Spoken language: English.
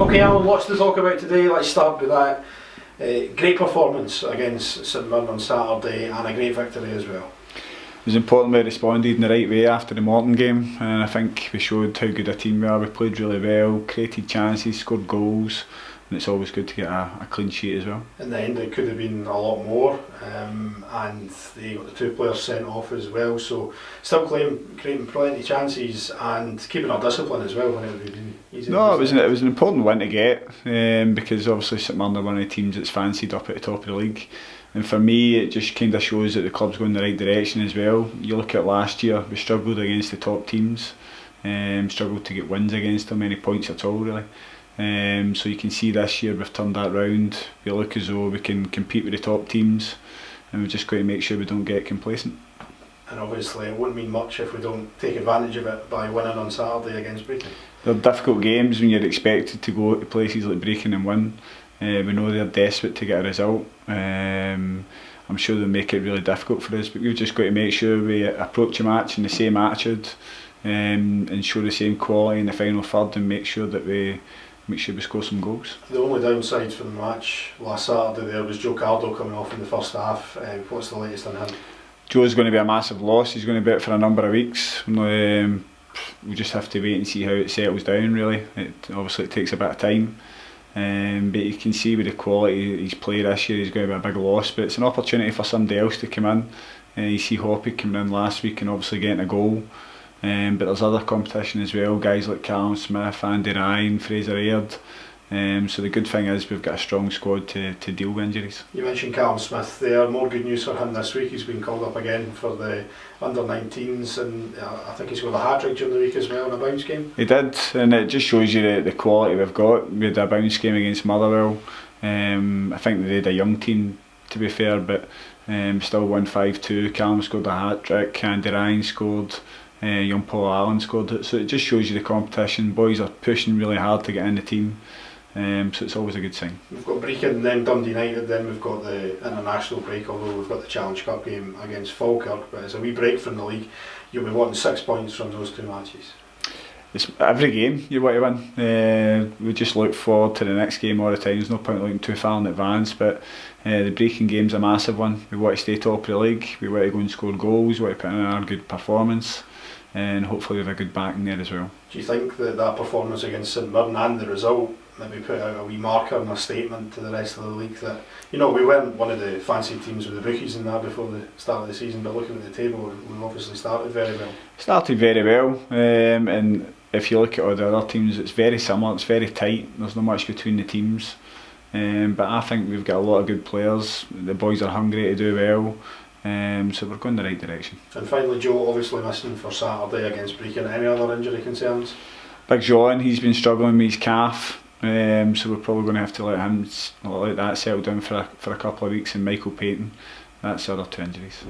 Okay, Alan, lots to talk about today. Let's start with that great performance against St Mirren on Saturday and a great victory as well. It was important we responded in the right way after the Morton game, and I think we showed how good a team we are. We played really well, created chances, scored goals, and it's always good to get a clean sheet as well. In the end it could have been a lot more, and they got the two players sent off as well, so still creating plenty of chances and keeping our discipline as well when it would be easy. No, it was an important win to get, because obviously St Mirren are one of the teams that's fancied up at the top of the league. And for me, it just kind of shows that the club's going in the right direction as well. You look at last year, we struggled against the top teams, struggled to get wins against them, any points at all really. So you can see this year we've turned that round. We look as though we can compete with the top teams, and we've just got to make sure we don't get complacent. And obviously it wouldn't mean much if we don't take advantage of it by winning on Saturday against Brecon. They're difficult games when you're expected to go to places like Brecon and win. We know they're desperate to get a result. I'm sure they'll make it really difficult for us, but we've just got to make sure we approach a match in the same attitude, and show the same quality in the final third, and make sure we score some goals. The only downside for the match last Saturday there was Joe Cardo coming off in the first half. What's the latest on him? Joe's going to be a massive loss. He's going to be out for a number of weeks. We just have to wait and see how it settles down really. Obviously it takes a bit of time. But you can see with the quality he's played this year, he's going to be a big loss, but it's an opportunity for somebody else to come in. You see Hoppy coming in last week and obviously getting a goal, but there's other competition as well, guys like Callum Smith, Andy Ryan, Fraser Aird. So the good thing is we've got a strong squad to deal with injuries. You mentioned Callum Smith there, more good news for him this week. He's been called up again for the under-19s, and I think he's got a hat-trick during the week as well in a bounce game. He did, and it just shows you the quality we've got. We had a bounce game against Motherwell. I think they had a young team to be fair, but still won 5-2. Callum scored a hat-trick, Andy Ryan scored, young Paul Allan scored it. So it just shows you the competition. Boys are pushing really hard to get in the team. So it's always a good sign. We've got Brecon, then Dundee United, then we've got the international break, although we've got the Challenge Cup game against Falkirk, but it's a wee break from the league. You'll be wanting 6 points from those two matches. It's every game you want to win. We just look forward to the next game all the time. There's no point looking too far in advance, but the Brecon game's a massive one. We want to stay top of the league, we want to go and score goals, we want to put in a good performance, and hopefully we have a good backing there as well. Do you think that performance against St Mirren and the result maybe put out a wee marker and a statement to the rest of the league that, we weren't one of the fancy teams with the bookies in that before the start of the season, but looking at the table, we've obviously started very well. Started very well, and if you look at all the other teams, it's very similar, it's very tight, there's not much between the teams, but I think we've got a lot of good players. The boys are hungry to do well, so we're going in the right direction. And finally, Joe obviously missing for Saturday against Brecon. Any other injury concerns? Big John, he's been struggling with his calf, so we're probably going to have to let that settle down for a couple of weeks, and Michael Payton, that's the other two injuries.